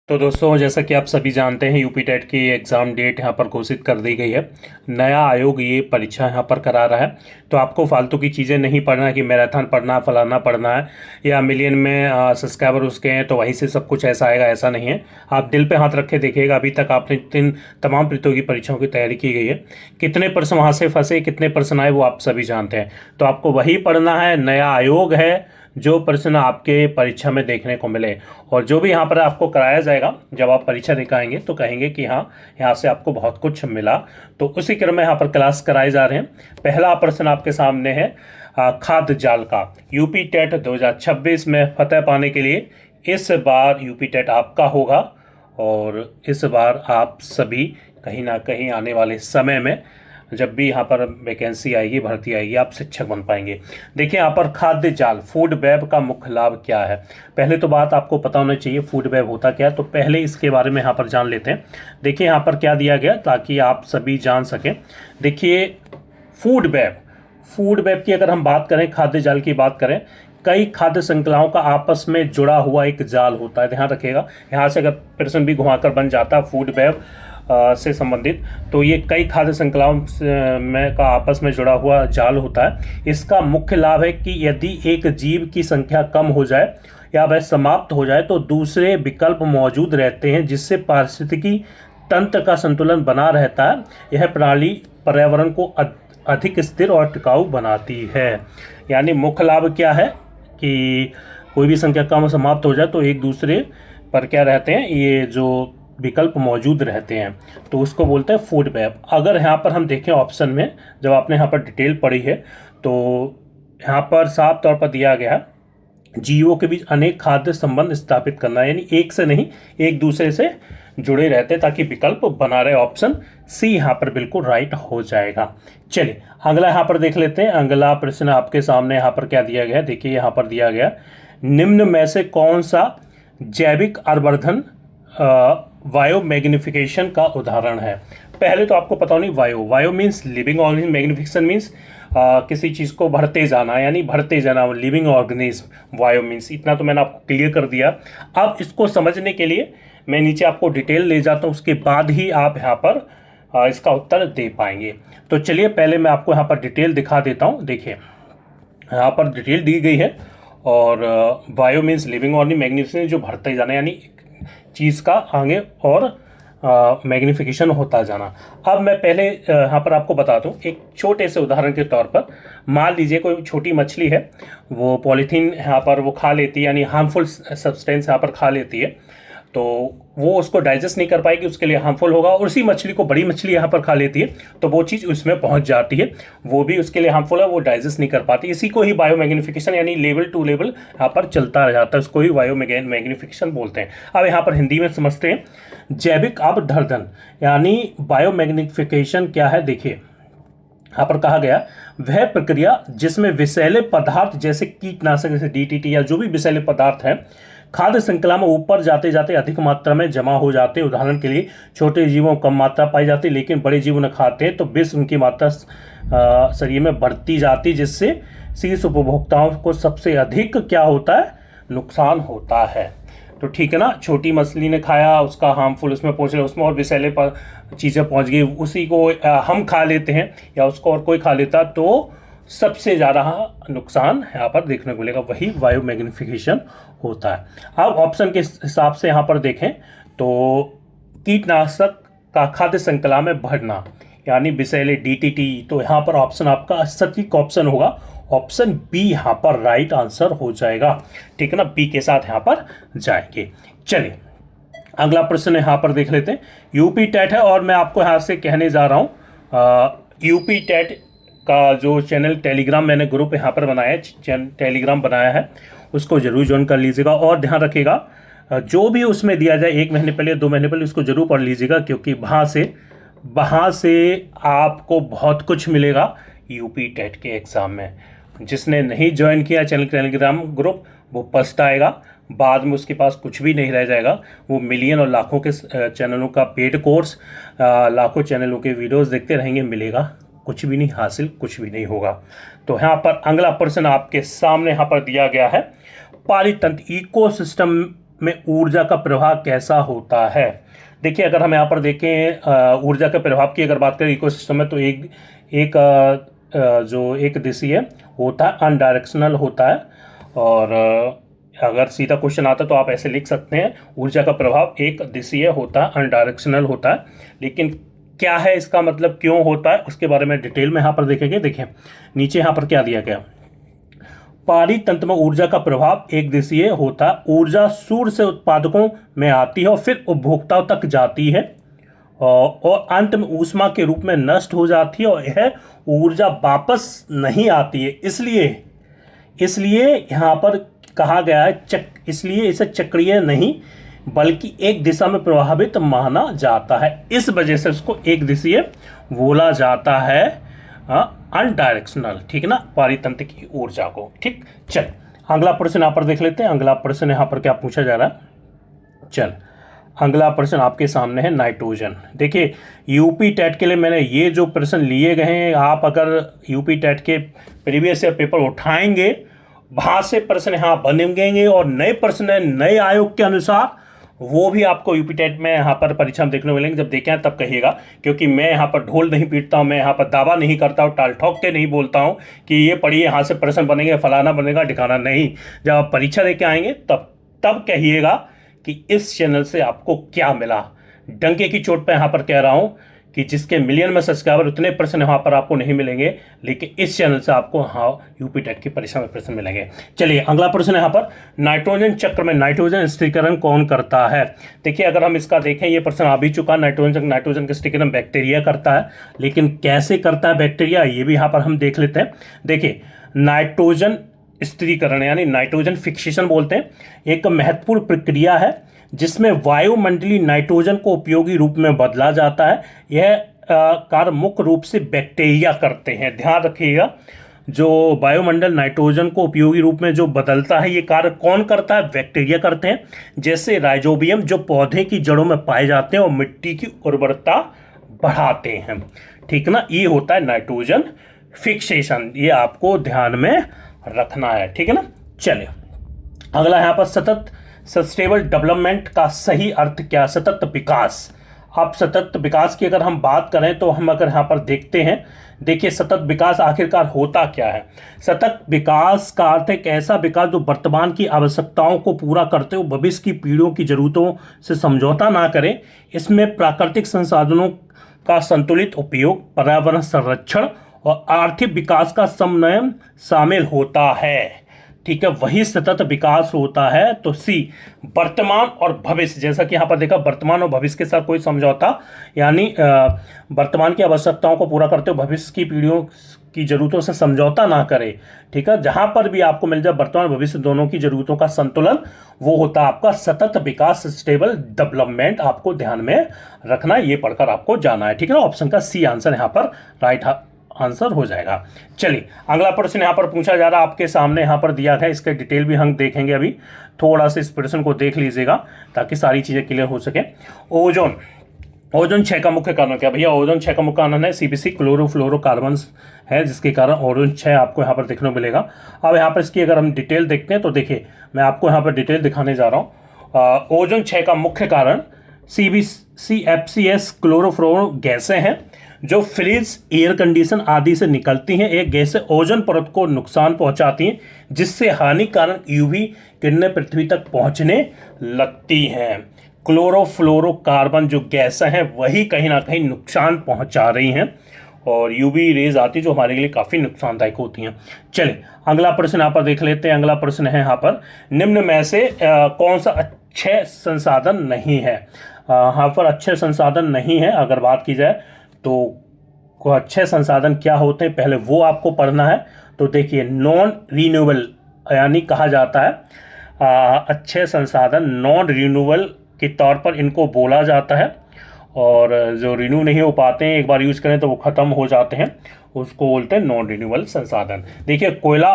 तो दोस्तों, जैसा कि आप सभी जानते हैं, यूपी टेट की एग्ज़ाम डेट यहाँ पर घोषित कर दी गई है। नया आयोग ये परीक्षा यहाँ पर करा रहा है। तो आपको फालतू की चीज़ें नहीं पढ़ना है कि मैराथन पढ़ना है, फलाना पढ़ना है या मिलियन में सब्सक्राइबर उसके हैं तो वहीं से सब कुछ ऐसा आएगा, ऐसा नहीं है। आप दिल पे हाथ रख के देखिएगा, अभी तक आपने तमाम प्रतियोगी परीक्षाओं की तैयारी की गई है, कितने प्रश्न वहाँ से फंसे, कितने प्रश्न आए, वो आप सभी जानते हैं। तो आपको वही पढ़ना है। नया आयोग है, जो प्रश्न आपके परीक्षा में देखने को मिले और जो भी यहाँ पर आपको कराया जाएगा, जब आप परीक्षा देकर आएंगे तो कहेंगे कि हाँ, यहाँ से आपको बहुत कुछ मिला। तो उसी क्रम में यहाँ पर क्लास कराए जा रहे हैं। पहला प्रश्न आपके सामने है खाद्य जाल का। यूपी टेट 2026 में फतेह पाने के लिए इस बार यूपी टेट आपका होगा और इस बार आप सभी कहीं ना कहीं आने वाले समय में जब भी यहाँ पर वैकेंसी आएगी, भर्ती आएगी, आप शिक्षक बन पाएंगे। देखिए यहाँ पर खाद्य जाल, फूड वेब का मुख्य लाभ क्या है। पहले तो बात आपको पता होना चाहिए फूड वेब होता क्या है, तो पहले इसके बारे में यहाँ पर जान लेते हैं। देखिए यहाँ पर क्या दिया गया ताकि आप सभी जान सकें। देखिए फूड वेब की अगर हम बात करें, खाद्य जाल की बात करें, कई खाद्य श्रृंखलाओं का आपस में जुड़ा हुआ एक जाल होता है। ध्यान रखिएगा, यहाँ से अगर प्रश्न भी घुमाकर बन जाता है फूड वेब से संबंधित, तो ये कई खाद्य श्रृंखलाओं में का आपस में जुड़ा हुआ जाल होता है। इसका मुख्य लाभ है कि यदि एक जीव की संख्या कम हो जाए या वह समाप्त हो जाए तो दूसरे विकल्प मौजूद रहते हैं, जिससे पारिस्थितिकी तंत्र का संतुलन बना रहता है। यह प्रणाली पर्यावरण को अधिक स्थिर और टिकाऊ बनाती है। यानी मुख्य लाभ क्या है कि कोई भी संख्या कम समाप्त हो जाए तो एक दूसरे पर क्या रहते हैं, ये जो विकल्प मौजूद रहते हैं, तो उसको बोलते हैं फूड वेब। अगर यहाँ पर हम देखें ऑप्शन में, जब आपने यहाँ पर डिटेल पढ़ी है तो यहाँ पर साफ तौर पर दिया गया है जीवों के बीच अनेक खाद्य संबंध स्थापित करना, यानी एक से नहीं, एक दूसरे से जुड़े रहते ताकि विकल्प बना रहे। ऑप्शन सी यहाँ पर बिल्कुल राइट हो जाएगा। चलिए अगला यहाँ पर देख लेते हैं। अगला प्रश्न आपके सामने यहाँ पर क्या दिया गया, देखिए यहाँ पर दिया गया, निम्न में से कौन सा जैविक आवर्धन वायो मैग्निफिकेशन का उदाहरण है। पहले तो आपको पता नहीं, bio means living organism, magnification means किसी चीज़ को बढ़ते जाना, यानी बढ़ते जाना, लिविंग ऑर्गेनिज्म। वायो मीन्स, इतना तो मैंने आपको क्लियर कर दिया। अब इसको समझने के लिए मैं नीचे आपको डिटेल ले जाता हूँ, उसके बाद ही आप यहाँ पर इसका उत्तर दे पाएंगे। तो चलिए पहले मैं आपको यहाँ पर डिटेल दिखा देता हूँ। देखिए यहाँ पर डिटेल दी गई है और वायो मीन्स लिविंग ऑर्गेनिज्म, मैग्निफिकेशन जो बढ़ते जाना, यानी चीज़ का आगे और मैग्निफिकेशन होता जाना। अब मैं पहले यहाँ पर आपको बता दूँ, एक छोटे से उदाहरण के तौर पर मान लीजिए कोई छोटी मछली है, वो पॉलीथीन यहाँ पर वो खा लेती है, यानी हार्मफुल सब्सटेंस यहाँ पर खा लेती है, तो वो उसको डाइजेस्ट नहीं कर पाएगी, उसके लिए हार्मफुल होगा। और उसी मछली को बड़ी मछली यहाँ पर खा लेती है तो वो चीज़ उसमें पहुँच जाती है, वो भी उसके लिए हार्मफुल है, वो डाइजेस्ट नहीं कर पाती। इसी को ही बायो मैग्निफिकेशन यानी लेवल टू लेवल यहाँ पर चलता रह जाता है, उसको ही बायो मैग्निफिकेशन बोलते हैं। अब यहाँ पर हिंदी में समझते हैं जैविक आवर्धन यानी बायो मैग्निफिकेशन क्या है। देखिए यहाँ पर कहा गया, वह प्रक्रिया जिसमें विषैले पदार्थ जैसे कीटनाशक, जैसे डीटीटी या जो भी विषैले पदार्थ हैं, खाद्य श्रृंखला में ऊपर जाते जाते अधिक मात्रा में जमा हो जाते हैं। उदाहरण के लिए छोटे जीवों कम मात्रा पाई जाती है, लेकिन बड़े जीव उन्हें खाते हैं तो विष उनकी मात्रा शरीर में बढ़ती जाती, जिससे शीर्ष उपभोक्ताओं को सबसे अधिक क्या होता है, नुकसान होता है। तो ठीक है ना, छोटी मछली ने खाया, उसका हार्मफुल उसमें पहुँच रहा, उसमें और विषैले चीज़ें पहुँच गई, उसी को हम खा लेते हैं या उसको और कोई खा लेता, तो सबसे ज़्यादा नुकसान यहाँ पर देखने को मिलेगा, वही वायु मैग्निफिकेशन होता है। अब ऑप्शन के हिसाब से यहाँ पर देखें तो कीटनाशक का खाद्य श्रृंखला में बढ़ना यानी विषैले डीटीटी, तो यहाँ पर ऑप्शन आपका सटीक ऑप्शन होगा, ऑप्शन बी यहाँ पर राइट आंसर हो जाएगा। ठीक है ना, बी के साथ यहाँ पर जाएंगे। चलिए अगला प्रश्न यहाँ पर देख लेते हैं। यूपी टेट है और मैं आपको यहाँ से कहने जा रहा हूँ, यूपी टेट का जो चैनल टेलीग्राम मैंने ग्रुप यहाँ पर बनाया है, टेलीग्राम बनाया है, उसको जरूर ज्वाइन कर लीजिएगा। और ध्यान रखिएगा जो भी उसमें दिया जाए 1 महीने पहले 2 महीने पहले उसको जरूर पढ़ लीजिएगा, क्योंकि वहाँ से आपको बहुत कुछ मिलेगा यूपी टेट के एग्ज़ाम में। जिसने नहीं ज्वाइन किया चैनल टेलीग्राम ग्रुप वो पछताएगा, बाद में उसके पास कुछ भी नहीं रह जाएगा। वो मिलियन और लाखों के चैनलों का पेड कोर्स, लाखों चैनलों के वीडियोस देखते रहेंगे, मिलेगा कुछ भी नहीं, हासिल कुछ भी नहीं होगा। तो यहाँ पर अगला प्रश्न आपके सामने यहाँ पर दिया गया है, पारितंत्र इकोसिस्टम में ऊर्जा का प्रवाह कैसा होता है। देखिए अगर हम यहाँ पर देखें ऊर्जा के प्रभाव की अगर बात करें इकोसिस्टम में, तो जो एक दिशीय होता है, अनडायरेक्शनल होता है। और अगर सीधा क्वेश्चन आता तो आप ऐसे लिख सकते हैं, ऊर्जा का प्रभाव एक दिशीय होता है, अनडायरेक्शनल होता है। लेकिन क्या है इसका मतलब, क्यों होता है, उसके बारे में डिटेल में यहाँ पर देखेंगे। देखिए नीचे यहाँ पर क्या दिया गया, पारितंत्र में ऊर्जा का प्रभाव एक दिशीय होता है। ऊर्जा सूर्य से उत्पादकों में आती है और फिर उपभोक्ताओं तक जाती है और अंत में ऊष्मा के रूप में नष्ट हो जाती है और यह ऊर्जा वापस नहीं आती है। इसलिए यहाँ पर कहा गया है इसलिए इसे चक्रीय नहीं बल्कि एक दिशा में प्रभावित माना जाता है। इस वजह से उसको एक दिशीय बोला जाता है, अनडायरेक्शनल, ठीक ना, पारितंत्र की ऊर्जा को। ठीक, चल अगला प्रश्न यहाँ पर देख लेते हैं। अगला प्रश्न यहाँ पर क्या पूछा जा रहा है। चल अगला प्रश्न आपके सामने है नाइट्रोजन। देखिए यूपी टेट के लिए मैंने ये जो प्रश्न लिए गए हैं, आप अगर यूपी टेट के प्रीवियस ईयर पेपर उठाएंगे, वहाँ से प्रश्न यहाँ बनेंगे और नए प्रश्न नए आयोग के अनुसार वो भी आपको यूपी टेट में यहाँ पर परीक्षा में देखने मिलेंगे। जब देखें तब कहिएगा, क्योंकि मैं यहाँ पर ढोल नहीं पीटता हूँ, मैं यहाँ पर दावा नहीं करता हूँ, टाल ठोक के नहीं बोलता हूँ कि ये पढ़िए यहाँ से प्रश्न बनेंगे, फलाना बनेगा, ठिकाना नहीं। जब आप परीक्षा देके आएंगे तब कहिएगा कि इस चैनल से आपको क्या मिला। डंके की चोट पर यहाँ पर कह रहा हूँ कि जिसके मिलियन में सब्सक्राइबर उतने प्रश्न वहाँ पर आपको नहीं मिलेंगे, लेकिन इस चैनल से आपको यूपी टेट की परीक्षा में प्रश्न मिलेंगे। चलिए अगला प्रश्न यहाँ पर, नाइट्रोजन चक्र में नाइट्रोजन स्थिरीकरण कौन करता है। देखिए अगर हम इसका देखें, ये प्रश्न आ भी चुका। नाइट्रोजन का स्थिरीकरण बैक्टीरिया करता है, लेकिन कैसे करता है बैक्टीरिया, ये भी यहाँ पर हम देख लेते हैं। देखिए नाइट्रोजन स्थिरीकरण यानी नाइट्रोजन फिक्सेशन बोलते हैं, एक महत्वपूर्ण प्रक्रिया है जिसमें वायुमंडलीय नाइट्रोजन को उपयोगी रूप में बदला जाता है। यह कार्य मुख्य रूप से बैक्टीरिया करते हैं। ध्यान रखिएगा, जो वायुमंडल नाइट्रोजन को उपयोगी रूप में जो बदलता है, ये कार्य कौन करता है, बैक्टीरिया करते हैं। जैसे राइजोबियम जो पौधे की जड़ों में पाए जाते हैं और मिट्टी की उर्वरता बढ़ाते हैं। ठीक ना, ये होता है नाइट्रोजन फिक्सेशन, ये आपको ध्यान में रखना है। ठीक है ना। चलिए अगला यहाँ पर सस्टेनेबल डेवलपमेंट का सही अर्थ क्या, सतत विकास। अब सतत विकास की अगर हम बात करें तो हम अगर यहाँ पर देखते हैं, देखिए सतत विकास आखिरकार होता क्या है। सतत विकास का अर्थ एक ऐसा विकास जो वर्तमान की आवश्यकताओं को पूरा करते हुए भविष्य की पीढ़ियों की जरूरतों से समझौता ना करे। इसमें प्राकृतिक संसाधनों का संतुलित उपयोग, पर्यावरण संरक्षण और आर्थिक विकास का समन्वय शामिल होता है। ठीक है, वही सतत विकास होता है। तो सी, वर्तमान और भविष्य, जैसा कि यहाँ पर देखा, वर्तमान और भविष्य के साथ कोई समझौता, यानी वर्तमान की आवश्यकताओं को पूरा करते हुए भविष्य की पीढ़ियों की जरूरतों से समझौता ना करे। ठीक है, जहाँ पर भी आपको मिल जाए वर्तमान भविष्य दोनों की जरूरतों का संतुलन, वो होता है आपका सतत विकास, सस्टेनेबल डेवलपमेंट। आपको ध्यान में रखना है, ये पढ़कर आपको जाना है। ठीक है ना, ऑप्शन का सी आंसर यहाँ पर राइट आंसर हो जाएगा। चलिए अगला प्रश्न यहाँ पर पूछा जा रहा है, आपके सामने यहाँ पर दिया है, इसके डिटेल भी हम देखेंगे। अभी थोड़ा सा इस प्रश्न को देख लीजिएगा ताकि सारी चीज़ें क्लियर हो सके। ओजोन क्षय का मुख्य कारण क्या भैया, ओजोन क्षय का मुख्य कारण है सीबीसी, क्लोरोफ्लोरोकार्बन है, जिसके कारण ओजोन क्षय आपको यहाँ पर देखने को मिलेगा। अब यहाँ पर इसकी अगर हम डिटेल देखते हैं तो देखिए मैं आपको यहाँ पर डिटेल दिखाने जा रहा हूँ। ओजोन क्षय का मुख्य कारण सीबीसी, एफसीएस, क्लोरोफ्लोरो गैसें हैं जो फ्रिज, एयर कंडीशन आदि से निकलती हैं। एक गैसें ओजोन परत को नुकसान पहुंचाती हैं, जिससे हानिकारक यूवी किरणें पृथ्वी तक पहुंचने लगती हैं। क्लोरोफ्लोरोकार्बन जो गैसें हैं वही कहीं ना कहीं नुकसान पहुंचा रही हैं और यूवी रेज आती जो हमारे लिए काफ़ी नुकसानदायक होती हैं। चलिए अगला प्रश्न यहाँ पर देख लेते हैं। अगला प्रश्न है यहाँ पर, निम्न में से कौन सा अच्छे संसाधन नहीं है। यहाँ पर अच्छे संसाधन नहीं है अगर बात की जाए तो अच्छे संसाधन क्या होते हैं, पहले वो आपको पढ़ना है। तो देखिए नॉन रिन्यूएबल यानी कहा जाता है अच्छे संसाधन नॉन रिन्यूएबल के तौर पर इनको बोला जाता है, और जो रिन्यू नहीं हो पाते हैं, एक बार यूज़ करें तो वो ख़त्म हो जाते हैं, उसको बोलते हैं नॉन रिन्यूएबल संसाधन। देखिए कोयला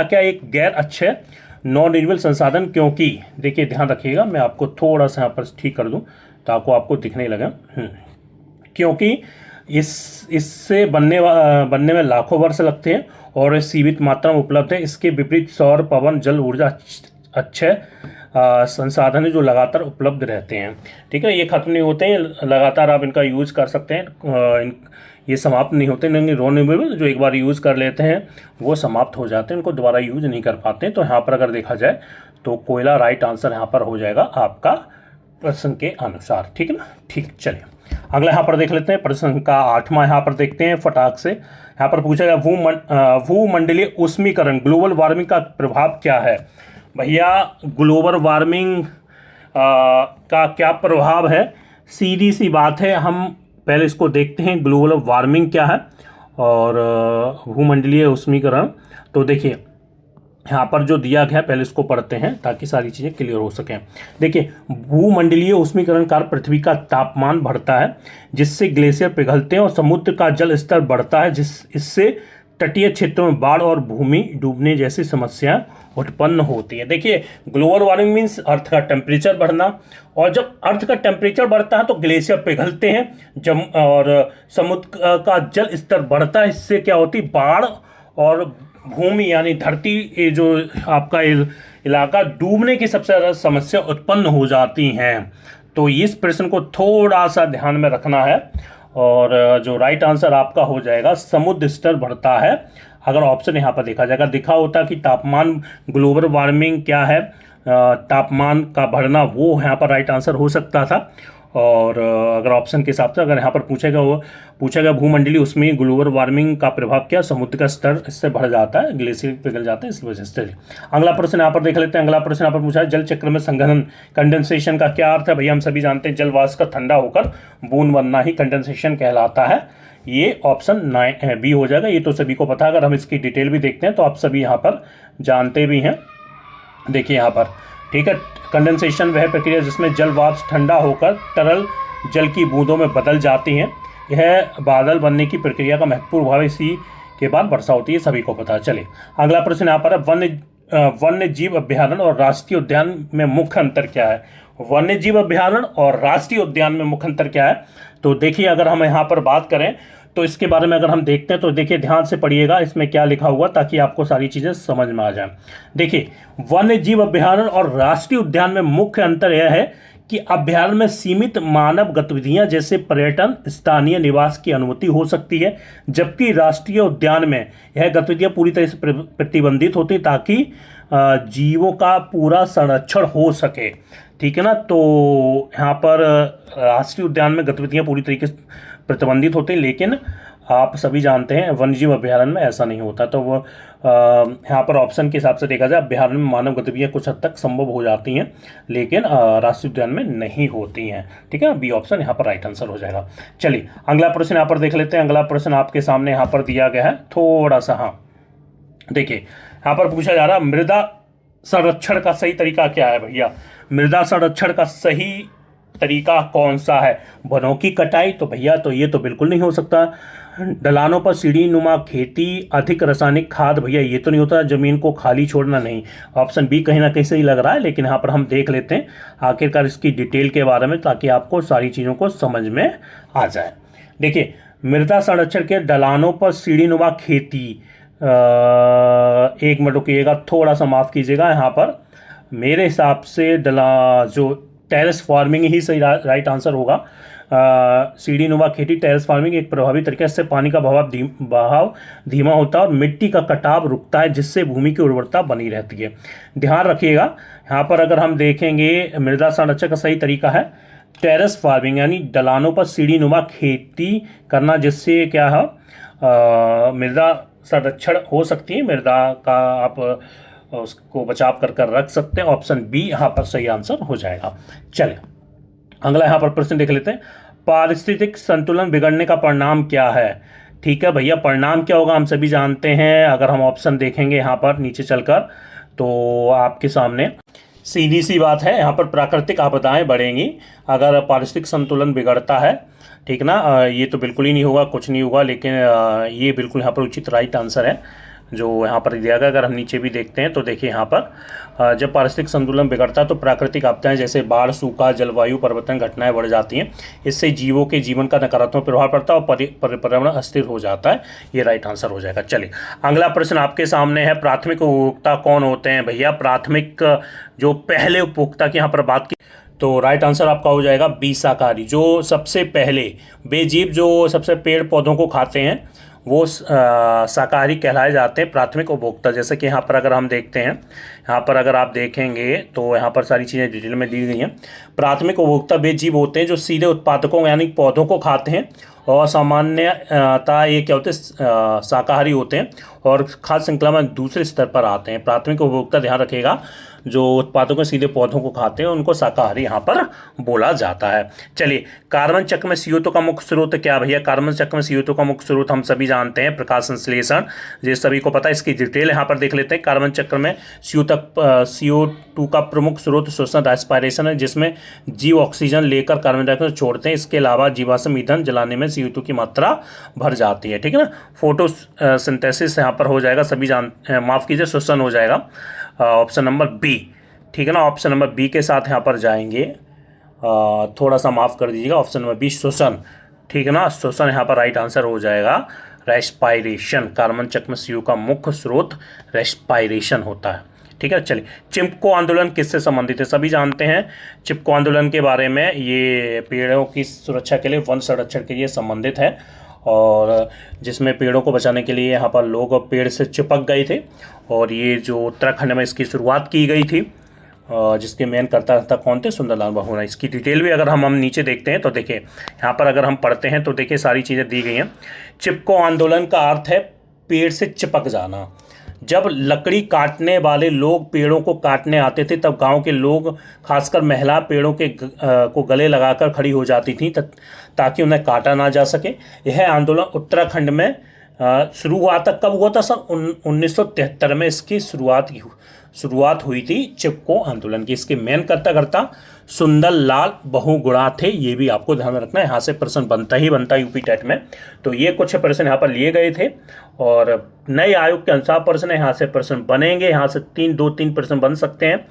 क्या एक गैर अच्छे नॉन रिन्यूएबल संसाधन, क्योंकि देखिए ध्यान रखिएगा, मैं आपको थोड़ा सा यहाँ पर ठीक कर दूँ ताकि आपको दिखने लगे। क्योंकि इससे बनने में लाखों वर्ष लगते हैं और सीमित मात्रा में उपलब्ध है। इसके विपरीत सौर, पवन, जल ऊर्जा अच्छे संसाधन है जो लगातार उपलब्ध रहते हैं। ठीक है, ये खत्म नहीं होते हैं, लगातार आप इनका यूज़ कर सकते हैं। ये समाप्त नहीं होते, नहीं रिन्यूएबल जो एक बार यूज़ कर लेते हैं वो समाप्त हो जाते हैं, इनको दोबारा यूज़ नहीं कर पाते हैं। तो यहाँ पर अगर देखा जाए तो कोयला राइट आंसर यहाँ पर हो जाएगा आपका प्रश्न के अनुसार। ठीक है ना, ठीक, चलिए अगला यहाँ पर देख लेते हैं। प्रश्न का 8वां यहाँ पर देखते हैं फटाक से। यहाँ पर पूछा गया भूमंडलीय ऊष्मीकरण ग्लोबल वार्मिंग का प्रभाव क्या है। भैया ग्लोबल वार्मिंग का क्या प्रभाव है, सीधी सी बात है। हम पहले इसको देखते हैं ग्लोबल वार्मिंग क्या है और भूमंडलीय ऊष्मीकरण। तो देखिए यहाँ पर जो दिया गया पहले इसको पढ़ते हैं ताकि सारी चीज़ें क्लियर हो सकें। देखिए भूमंडलीय ऊष्मीकरण कारण पृथ्वी का तापमान बढ़ता है जिससे ग्लेशियर पिघलते हैं और समुद्र का जल स्तर बढ़ता है, इससे तटीय क्षेत्रों में बाढ़ और भूमि डूबने जैसी समस्याएं उत्पन्न होती है। देखिए ग्लोबल वार्मिंग मीन्स अर्थ का टेम्परेचर बढ़ना, और जब अर्थ का टेम्परेचर बढ़ता है तो ग्लेशियर पिघलते हैं और समुद्र का जल स्तर बढ़ता है, इससे क्या होती है बाढ़ और भूमि यानी धरती जो आपका इलाका डूबने की सबसे ज़्यादा समस्या उत्पन्न हो जाती हैं। तो इस प्रश्न को थोड़ा सा ध्यान में रखना है और जो राइट आंसर आपका हो जाएगा समुद्र स्तर बढ़ता है। अगर ऑप्शन यहाँ पर देखा जाएगा, दिखा होता कि तापमान ग्लोबल वार्मिंग क्या है, तापमान का बढ़ना, वो यहाँ पर राइट आंसर हो सकता था। और अगर ऑप्शन के हिसाब से अगर यहाँ पर पूछेगा भूमंडलीय उसमें ग्लोबल वार्मिंग का प्रभाव क्या, समुद्र का स्तर इससे बढ़ जाता है, ग्लेशियर पिघल जाते हैं, इस वजह से। अगला प्रश्न यहाँ पर देख लेते हैं। अगला प्रश्न यहाँ पर पूछा है जल चक्र में संघनन कंडेंसेशन का क्या अर्थ है। भैया हम सभी जानते हैं जल वाष्प का ठंडा होकर बूंद बनना ही कंडेंसेशन कहलाता है। ये ऑप्शन 9 बी हो जाएगा, ये तो सभी को पता है। अगर हम इसकी डिटेल भी देखते हैं तो आप सभी यहाँ पर जानते भी हैं। देखिए यहाँ पर ठीक है, कंडेंसेशन वह प्रक्रिया जिसमें जल वाष्प ठंडा होकर तरल जल की बूंदों में बदल जाती हैं। यह बादल बनने की प्रक्रिया का महत्वपूर्ण भाग, इसी के बाद वर्षा होती है, सभी को पता है। चलिए अगला प्रश्न यहाँ पर है वन्य जीव अभ्यारण्य और राष्ट्रीय उद्यान में मुख्य अंतर क्या है। वन्य जीव अभ्यारण्य और राष्ट्रीय उद्यान में मुख्य अंतर क्या है। तो देखिए अगर हम यहाँ पर बात करें तो इसके बारे में अगर हम देखते हैं तो देखिए ध्यान से पढ़िएगा इसमें क्या लिखा हुआ ताकि आपको सारी चीज़ें समझ में आ जाए। देखिए वन्य जीव अभ्यारण्य और राष्ट्रीय उद्यान में मुख्य अंतर यह है कि अभ्यारण्य में सीमित मानव गतिविधियां जैसे पर्यटन, स्थानीय निवास की अनुमति हो सकती है, जबकि राष्ट्रीय उद्यान में यह गतिविधियां पूरी तरह से प्रतिबंधित होती ताकि जीवों का पूरा संरक्षण हो सके। ठीक है ना, तो यहाँ पर राष्ट्रीय उद्यान में गतिविधियां पूरी तरीके से प्रतिबंधित होते हैं, लेकिन आप सभी जानते हैं वन्यजीव अभ्यारण्य में ऐसा नहीं होता। तो वो यहाँ पर ऑप्शन के हिसाब से देखा जाए अभ्यारण्य में मानव गतिविधियाँ कुछ हद तक संभव हो जाती हैं, लेकिन राष्ट्रीय उद्यान में नहीं होती हैं। ठीक है, बी ऑप्शन यहाँ पर राइट आंसर हो जाएगा। चलिए अगला प्रश्न यहाँ पर देख लेते हैं। अगला प्रश्न आपके सामने यहाँ पर दिया गया है थोड़ा सा। हाँ देखिए यहाँ पर पूछा जा रहा है मृदा संरक्षण का सही तरीका क्या है। भैया मृदा संरक्षण का सही तरीका कौन सा है। वनों की कटाई, तो भैया तो ये तो बिल्कुल नहीं हो सकता। ढलानों पर सीढ़ी नुमा खेती, अधिक रासायनिक खाद, भैया ये तो नहीं होता। जमीन को खाली छोड़ना, नहीं। ऑप्शन बी कहीं ना कहीं सही लग रहा है, लेकिन यहाँ पर हम देख लेते हैं आखिरकार इसकी डिटेल के बारे में ताकि आपको सारी चीज़ों को समझ में आ जाए। देखिए मृदा संरक्षण के ढलानों पर सीढ़ी नुमा खेती, एक मिनट रुकिएगा, थोड़ा सा माफ़ कीजिएगा। यहाँ पर मेरे हिसाब से जो टेरेस फार्मिंग ही सही राइट आंसर होगा। सीढ़ी नुमा खेती, टेरेस फार्मिंग एक प्रभावी तरीके से पानी का बहाव धीमा होता है और मिट्टी का कटाव रुकता है, जिससे भूमि की उर्वरता बनी रहती है। ध्यान रखिएगा यहाँ पर अगर हम देखेंगे मृदा संरक्षण का सही तरीका है टेरेस फार्मिंग, यानी ढलानों पर सीढ़ी नुमा खेती करना, जिससे क्या है मृदा संरक्षण हो सकती है, मृदा का आप उसको बचाव कर रख सकते हैं। ऑप्शन बी यहाँ पर सही आंसर हो जाएगा। चलिए अगला यहाँ पर प्रश्न देख लेते हैं। पारिस्थितिक संतुलन बिगड़ने का परिणाम क्या है। ठीक है भैया, परिणाम क्या होगा हम सभी जानते हैं। अगर हम ऑप्शन देखेंगे यहाँ पर नीचे चलकर तो आपके सामने सीधी सी बात है, यहाँ पर प्राकृतिक आपदाएं बढ़ेंगी अगर पारिस्थितिक संतुलन बिगड़ता है। ठीक ना, ये तो बिल्कुल ही नहीं होगा, कुछ नहीं होगा, लेकिन ये बिल्कुल यहाँ पर उचित राइट आंसर है। जो यहाँ पर दिया गया, अगर हम नीचे भी देखते हैं तो देखिए यहाँ पर जब पारिस्थितिक संतुलन बिगड़ता है तो प्राकृतिक आपदाएं जैसे बाढ़, सूखा, जलवायु परिवर्तन घटनाएं बढ़ जाती हैं। इससे जीवों के जीवन का नकारात्मक प्रभाव पड़ता है और पर्यावरण अस्थिर हो जाता है। ये राइट आंसर हो जाएगा। चलिए अगला प्रश्न आपके सामने है, प्राथमिक उपभोक्ता कौन होते हैं? भैया प्राथमिक जो पहले उपभोक्ता की यहाँ पर बात की तो राइट आंसर आपका हो जाएगा बी, शाकाहारी। जो सबसे पहले बेजीव जो सबसे पेड़ पौधों को खाते हैं वो शाकाहारी कहलाए जाते हैं प्राथमिक उपभोक्ता। जैसे कि यहाँ पर अगर हम देखते हैं, यहाँ पर अगर आप देखेंगे तो यहाँ पर सारी चीज़ें डिटेल में दी गई हैं। प्राथमिक उपभोक्ता वे जीव होते हैं जो सीधे उत्पादकों यानी पौधों को खाते हैं और सामान्यतः ये क्या होते हैं, शाकाहारी होते हैं और खाद्य श्रृंखला में दूसरे स्तर पर आते हैं। प्राथमिक उपभोक्ता ध्यान रखिएगा जो उत्पादकों सीधे पौधों को खाते हैं उनको शाकाहारी यहाँ पर बोला जाता है। चलिए कार्बन चक्र में CO2 का मुख्य स्रोत क्या? भैया कार्बन चक्र में CO2 का मुख्य स्रोत हम सभी जानते हैं प्रकाश संश्लेषण, ये सभी को पता है। इसकी डिटेल यहाँ पर देख लेते हैं। कार्बन चक्र में CO2 का प्रमुख स्रोत श्वसन रेस्पिरेशन है, जिसमें जीव ऑक्सीजन लेकर कार्बन डाइऑक्साइड छोड़ते हैं। इसके अलावा जीवाश्म ईंधन जलाने में CO2 की मात्रा बढ़ जाती है, ठीक है ना। फोटोसिंथेसिस यहाँ पर हो जाएगा, सभी माफ़ कीजिए श्वसन हो जाएगा, ऑप्शन नंबर बी, ठीक है ना। ऑप्शन नंबर बी के साथ यहाँ पर जाएंगे, थोड़ा सा माफ़ कर दीजिएगा, ऑप्शन नंबर बी श्वसन, ठीक है ना। श्वसन यहाँ पर राइट आंसर हो जाएगा। रेस्पायरेशन, कार्बन चक्र में CO का मुख्य स्रोत रेस्पायरेशन होता है, ठीक है। चलिए चिपको आंदोलन किससे संबंधित है? सभी जानते हैं चिपको आंदोलन के बारे में। ये पेड़ों की सुरक्षा के लिए, वन संरक्षण के लिए संबंधित है और जिसमें पेड़ों को बचाने के लिए यहाँ पर लोग पेड़ से चिपक गए थे और ये जो उत्तराखंड में इसकी शुरुआत की गई थी, जिसके मेन करता था कौन थे? सुंदरलाल बहुगुणा। इसकी डिटेल भी अगर हम नीचे देखते हैं तो देखिए यहाँ पर अगर हम पढ़ते हैं तो देखिए सारी चीज़ें दी गई हैं। चिपको आंदोलन का अर्थ है पेड़ से चिपक जाना। जब लकड़ी काटने वाले लोग पेड़ों को काटने आते थे तब गांव के लोग, खासकर महिला, पेड़ों के को गले लगाकर खड़ी हो जाती थी ताकि उन्हें काटा ना जा सके। यह आंदोलन उत्तराखंड में शुरू हुआ था। कब हुआ था? सन 1973 में इसकी शुरुआत हुई थी चिपको आंदोलन की। इसके मेन करता सुंदरलाल बहुगुणा थे। ये भी आपको ध्यान में रखना है, यहाँ से प्रश्न बनता ही बनता यूपी टेट में। तो ये कुछ प्रश्न यहाँ पर लिए गए थे और नए आयोग के अनुसार प्रश्न यहाँ से प्रश्न बनेंगे। यहाँ से 2-3 प्रश्न बन सकते हैं।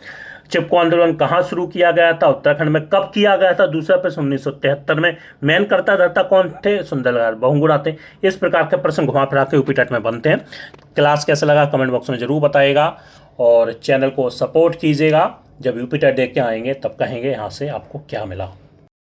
चिपको आंदोलन कहाँ शुरू किया गया था? उत्तराखंड में। कब किया गया था? दूसरा प्रश्न 1973 में। मेन करता कौन थे? सुंदरलाल बहुगुणा थे। इस प्रकार के प्रश्न घुमा फिरा के यूपी टेट में बनते हैं। क्लास कैसा लगा कमेंट बॉक्स में जरूर बताइएगा और चैनल को सपोर्ट कीजिएगा। जब यूपी टेट देख के आएंगे तब कहेंगे यहाँ से आपको क्या मिला।